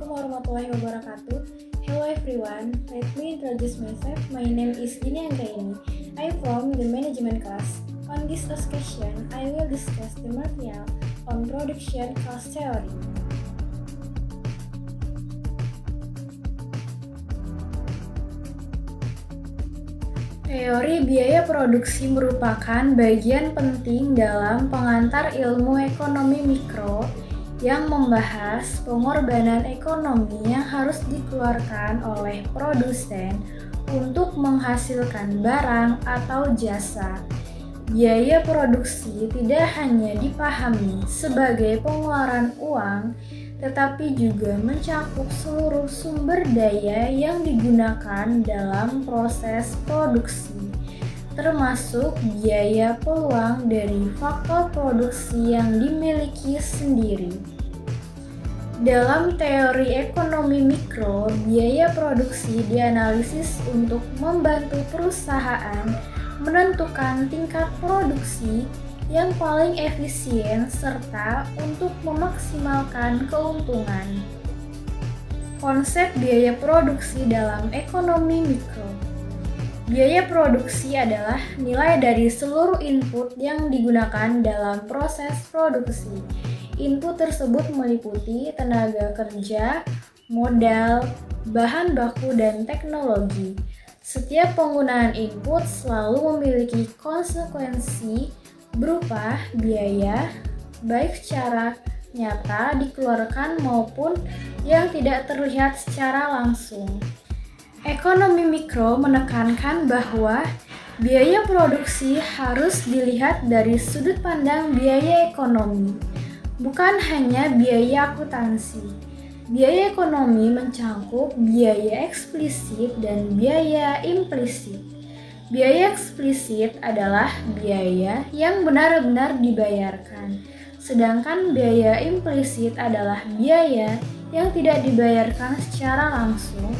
Assalamualaikum warahmatullahi wabarakatuh. Hello everyone, let me introduce myself. My name is Dini Anggraini. I'm from the management class. On this discussion, I will discuss the material on production cost theory. Teori biaya produksi merupakan bagian penting dalam pengantar ilmu ekonomi mikro yang membahas pengorbanan ekonomi yang harus dikeluarkan oleh produsen untuk menghasilkan barang atau jasa. Biaya produksi tidak hanya dipahami sebagai pengeluaran uang, tetapi juga mencakup seluruh sumber daya yang digunakan dalam proses produksi, termasuk biaya peluang dari faktor produksi yang dimiliki sendiri. Dalam teori ekonomi mikro, biaya produksi dianalisis untuk membantu perusahaan menentukan tingkat produksi yang paling efisien serta untuk memaksimalkan keuntungan. Konsep biaya produksi dalam ekonomi mikro. Biaya produksi adalah nilai dari seluruh input yang digunakan dalam proses produksi. Input tersebut meliputi tenaga kerja, modal, bahan baku, dan teknologi. Setiap penggunaan input selalu memiliki konsekuensi berupa biaya, baik secara nyata dikeluarkan maupun yang tidak terlihat secara langsung. Ekonomi mikro menekankan bahwa biaya produksi harus dilihat dari sudut pandang biaya ekonomi, bukan hanya biaya akuntansi. Biaya ekonomi mencakup biaya eksplisit dan biaya implisit. Biaya eksplisit adalah biaya yang benar-benar dibayarkan, sedangkan biaya implisit adalah biaya yang tidak dibayarkan secara langsung,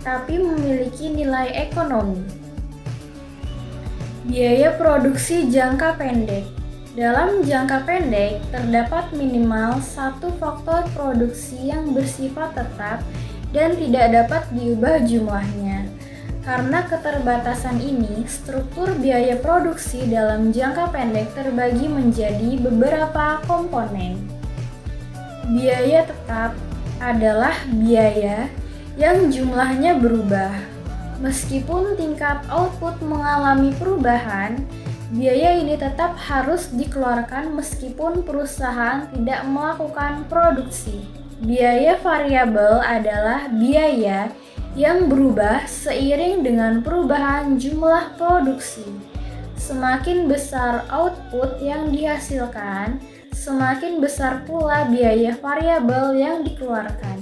tapi memiliki nilai ekonomi. Biaya produksi jangka pendek. Dalam jangka pendek, terdapat minimal satu faktor produksi yang bersifat tetap dan tidak dapat diubah jumlahnya. Karena keterbatasan ini, struktur biaya produksi dalam jangka pendek terbagi menjadi beberapa komponen. Biaya tetap adalah biaya yang jumlahnya berubah. Meskipun tingkat output mengalami perubahan, biaya ini tetap harus dikeluarkan meskipun perusahaan tidak melakukan produksi. Biaya variabel adalah biaya yang berubah seiring dengan perubahan jumlah produksi. Semakin besar output yang dihasilkan, semakin besar pula biaya variabel yang dikeluarkan.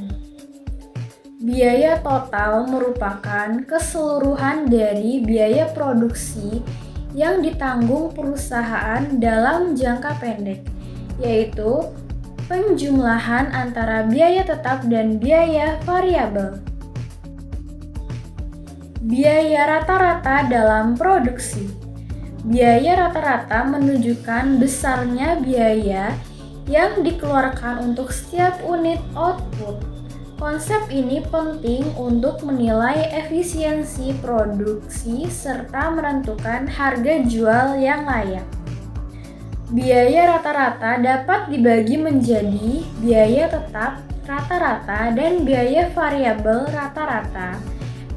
Biaya total merupakan keseluruhan dari biaya produksi yang ditanggung perusahaan dalam jangka pendek, yaitu penjumlahan antara biaya tetap dan biaya variabel. Biaya rata-rata dalam produksi. Biaya rata-rata menunjukkan besarnya biaya yang dikeluarkan untuk setiap unit output. Konsep ini penting untuk menilai efisiensi produksi serta menentukan harga jual yang layak. Biaya rata-rata dapat dibagi menjadi biaya tetap rata-rata dan biaya variabel rata-rata.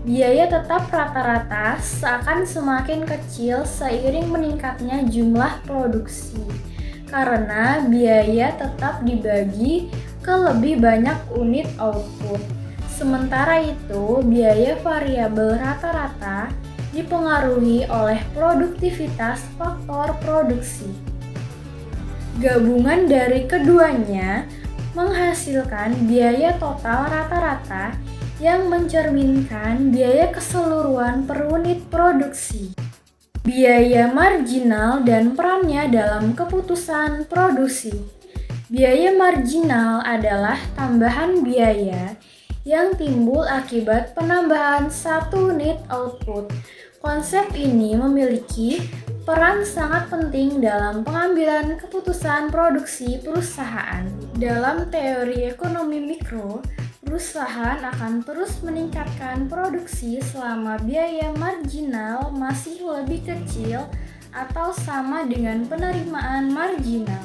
Biaya tetap rata-rata seakan semakin kecil seiring meningkatnya jumlah produksi, karena biaya tetap dibagi ke lebih banyak unit output. Sementara itu, biaya variabel rata-rata dipengaruhi oleh produktivitas faktor produksi. Gabungan dari keduanya menghasilkan biaya total rata-rata yang mencerminkan biaya keseluruhan per unit produksi. Biaya marginal dan perannya dalam keputusan produksi. Biaya marginal adalah tambahan biaya yang timbul akibat penambahan satu unit output. Konsep ini memiliki peran sangat penting dalam pengambilan keputusan produksi perusahaan. Dalam teori ekonomi mikro, perusahaan akan terus meningkatkan produksi selama biaya marginal masih lebih kecil atau sama dengan penerimaan marginal.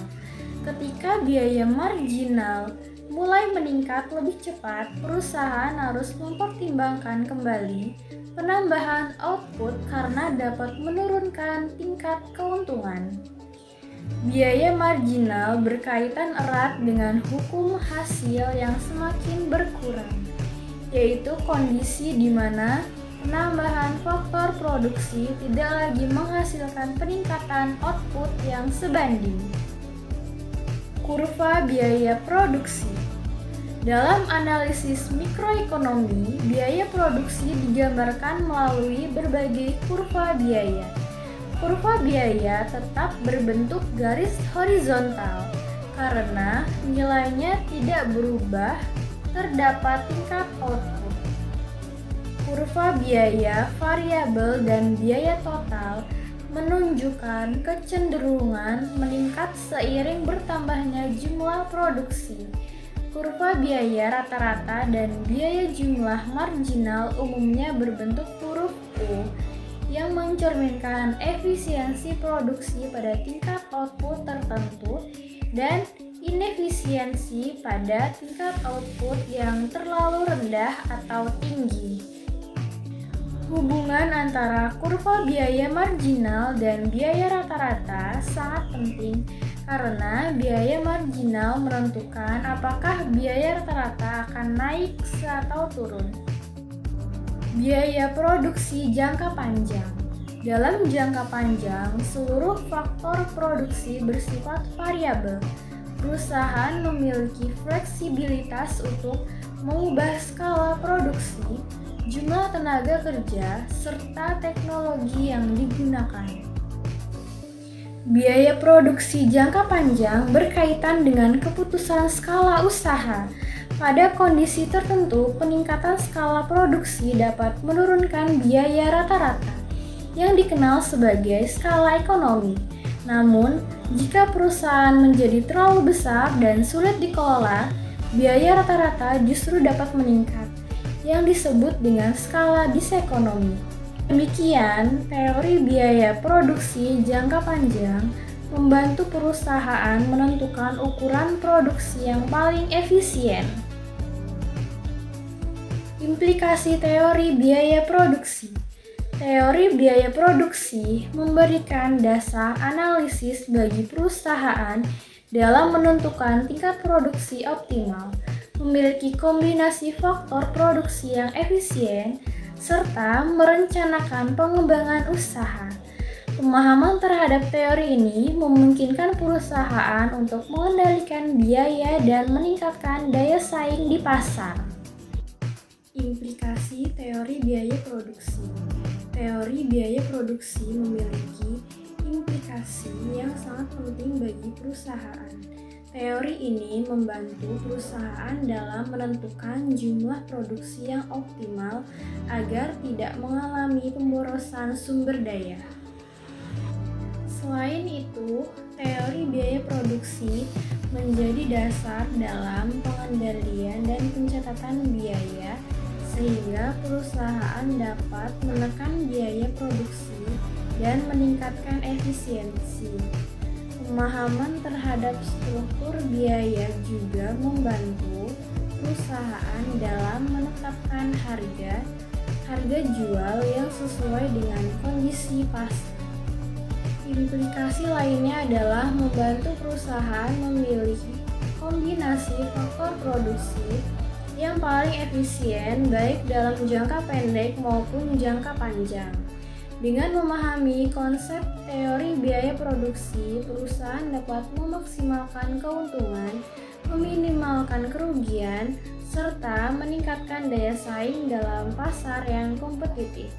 Ketika biaya marginal mulai meningkat lebih cepat, perusahaan harus mempertimbangkan kembali penambahan output karena dapat menurunkan tingkat keuntungan. Biaya marginal berkaitan erat dengan hukum hasil yang semakin berkurang, yaitu kondisi di mana penambahan faktor produksi tidak lagi menghasilkan peningkatan output yang sebanding. Kurva biaya produksi. Dalam analisis mikroekonomi, biaya produksi digambarkan melalui berbagai kurva biaya. Kurva biaya tetap berbentuk garis horizontal karena nilainya tidak berubah, terdapat tingkat output. Kurva biaya variabel dan biaya total menunjukkan kecenderungan meningkat seiring bertambahnya jumlah produksi. Kurva biaya rata-rata dan biaya jumlah marginal umumnya berbentuk huruf U yang mencerminkan efisiensi produksi pada tingkat output tertentu dan inefisiensi pada tingkat output yang terlalu rendah atau tinggi. Hubungan antara kurva biaya marginal dan biaya rata-rata sangat penting karena biaya marginal menentukan apakah biaya rata-rata akan naik atau turun. Biaya produksi jangka panjang. Dalam jangka panjang, seluruh faktor produksi bersifat variabel. Perusahaan memiliki fleksibilitas untuk mengubah skala produksi, jumlah tenaga kerja, serta teknologi yang digunakan. Biaya produksi jangka panjang berkaitan dengan keputusan skala usaha. Pada kondisi tertentu, peningkatan skala produksi dapat menurunkan biaya rata-rata yang dikenal sebagai skala ekonomi. Namun, jika perusahaan menjadi terlalu besar dan sulit dikelola, biaya rata-rata justru dapat meningkat, yang disebut dengan skala disekonomi. Demikian, teori biaya produksi jangka panjang membantu perusahaan menentukan ukuran produksi yang paling efisien. Implikasi teori biaya produksi. Teori biaya produksi memberikan dasar analisis bagi perusahaan dalam menentukan tingkat produksi optimal, memiliki kombinasi faktor produksi yang efisien, serta merencanakan pengembangan usaha. Pemahaman terhadap teori ini memungkinkan perusahaan untuk mengendalikan biaya dan meningkatkan daya saing di pasar. Implikasi teori biaya produksi. Teori biaya produksi memiliki implikasi yang sangat penting bagi perusahaan. Teori ini membantu perusahaan dalam menentukan jumlah produksi yang optimal agar tidak mengalami pemborosan sumber daya. Selain itu, teori biaya produksi menjadi dasar dalam pengendalian dan pencatatan biaya sehingga perusahaan dapat menekan biaya produksi dan meningkatkan efisiensi. Pemahaman terhadap struktur biaya juga membantu perusahaan dalam menetapkan harga jual yang sesuai dengan kondisi pasar. Implikasi lainnya adalah membantu perusahaan memilih kombinasi faktor produksi yang paling efisien baik dalam jangka pendek maupun jangka panjang. Dengan memahami konsep teori biaya produksi, perusahaan dapat memaksimalkan keuntungan, meminimalkan kerugian, serta meningkatkan daya saing dalam pasar yang kompetitif.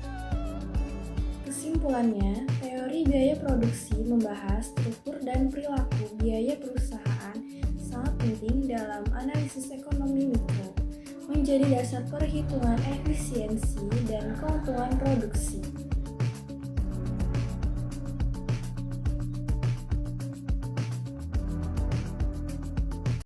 Kesimpulannya, teori biaya produksi membahas struktur dan perilaku biaya perusahaan sangat penting dalam analisis ekonomi mikro, menjadi dasar perhitungan efisiensi dan keuntungan produksi.